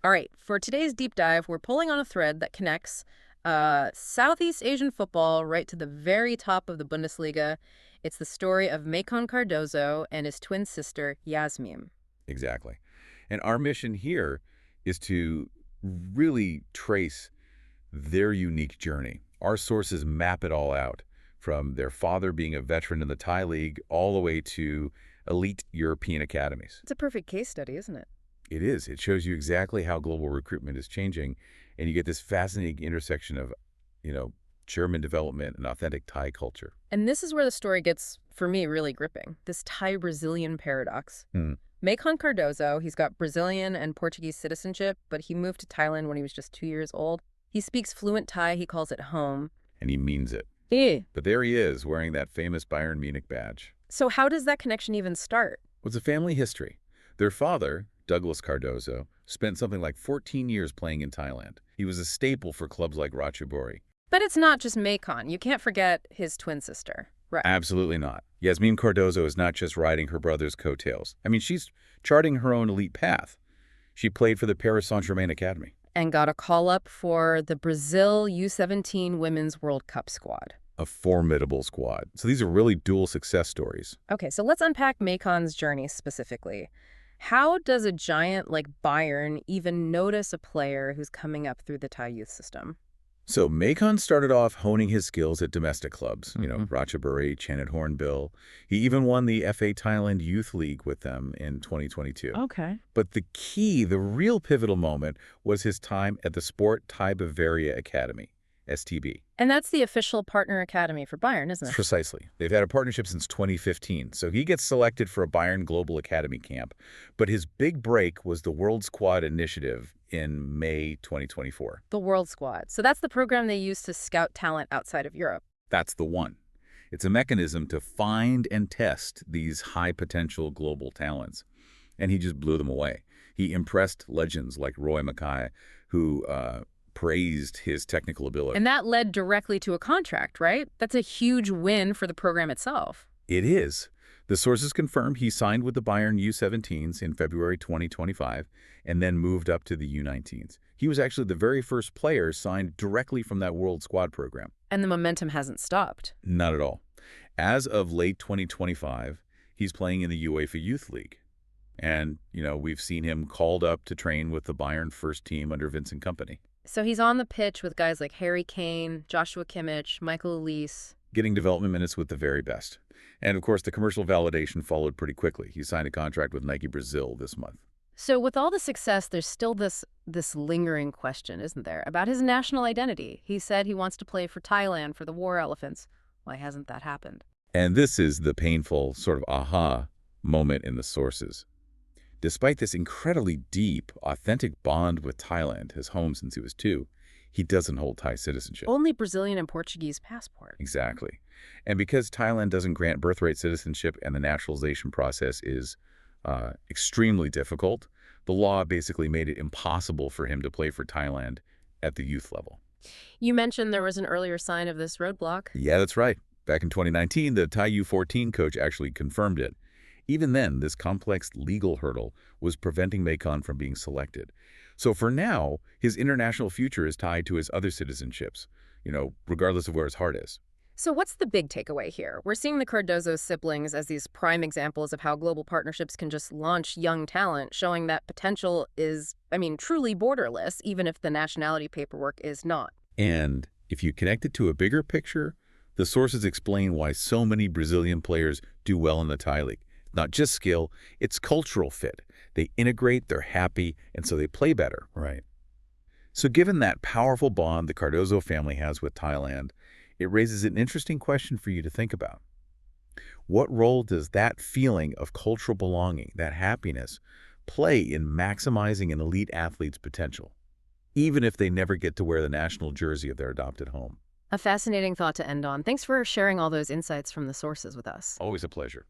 All right, for today's deep dive, we're pulling on a thread that connects Southeast Asian football right to the very top of the Bundesliga. It's the story of Maicon Cardozo and his twin sister, Yasmim. Exactly. And our mission here is to really trace their unique journey. Our sources map it all out, from their father being a veteran in the Thai League all the way to elite European academies. It's a perfect case study, isn't it? It is. It shows you exactly how global recruitment is changing, and you get this fascinating intersection of, German development and authentic Thai culture. And this is where the story gets, for me, really gripping. This Thai-Brazilian paradox. Maicon Cardozo, he's got Brazilian and Portuguese citizenship, but he moved to Thailand when he was just 2 years old. He speaks fluent Thai. He calls it home. And he means it. Yeah. But there he is, wearing that famous Bayern Munich badge. So how does that connection even start? Well, it's a family history. Their father, Douglas Cardozo, spent something like 14 years playing in Thailand. He was a staple for clubs like Ratchaburi. But it's not just Maicon. You can't forget his twin sister. Right. Absolutely not. Yasmim Cardozo is not just riding her brother's coattails. I mean, she's charting her own elite path. She played for the Paris Saint-Germain Academy. And got a call-up for the Brazil U17 Women's World Cup squad. A formidable squad. So these are really dual success stories. Okay, so let's unpack Maicon's journey specifically. How does a giant like Bayern even notice a player who's coming up through the Thai youth system? So Maicon started off honing his skills at domestic clubs, Ratchaburi, Chanit Hornbill. He even won the FA Thailand Youth League with them in 2022. Okay. But the key, the real pivotal moment, was his time at the Sport Thai Bavaria Academy, STB. And that's the official partner academy for Bayern, isn't it? Precisely. They've had a partnership since 2015, so he gets selected for a Bayern Global Academy camp. But his big break was the World Squad Initiative in May 2024. The World Squad. So that's the program they use to scout talent outside of Europe. That's the one. It's a mechanism to find and test these high-potential global talents. And he just blew them away. He impressed legends like Roy Mackay, who praised his technical ability. And that led directly to a contract, right? That's a huge win for the program itself. It is. The sources confirm he signed with the Bayern U17s in February 2025 and then moved up to the U19s. He was actually the very first player signed directly from that World Squad program. And the momentum hasn't stopped. Not at all. As of late 2025, he's playing in the UEFA Youth League. And, we've seen him called up to train with the Bayern first team under Vincent Kompany. So he's on the pitch with guys like Harry Kane, Joshua Kimmich, Michael Elise. Getting development minutes with the very best. And, of course, the commercial validation followed pretty quickly. He signed a contract with Nike Brazil this month. So with all the success, there's still this lingering question, isn't there, about his national identity. He said he wants to play for Thailand, for the War Elephants. Why hasn't that happened? And this is the painful sort of aha moment in the sources. Despite this incredibly deep, authentic bond with Thailand, his home since he was 2, he doesn't hold Thai citizenship. Only Brazilian and Portuguese passport. Exactly. And because Thailand doesn't grant birthright citizenship and the naturalization process is extremely difficult, the law basically made it impossible for him to play for Thailand at the youth level. You mentioned there was an earlier sign of this roadblock. Yeah, that's right. Back in 2019, the Thai U14 coach actually confirmed it. Even then, this complex legal hurdle was preventing Maicon from being selected. So for now, his international future is tied to his other citizenships, regardless of where his heart is. So what's the big takeaway here? We're seeing the Cardozo siblings as these prime examples of how global partnerships can just launch young talent, showing that potential is, truly borderless, even if the nationality paperwork is not. And if you connect it to a bigger picture, the sources explain why so many Brazilian players do well in the Thai League. Not just skill, it's cultural fit. They integrate, they're happy, and so they play better. Right. So given that powerful bond the Cardozo family has with Thailand, it raises an interesting question for you to think about. What role does that feeling of cultural belonging, that happiness, play in maximizing an elite athlete's potential, even if they never get to wear the national jersey of their adopted home? A fascinating thought to end on. Thanks for sharing all those insights from the sources with us. Always a pleasure.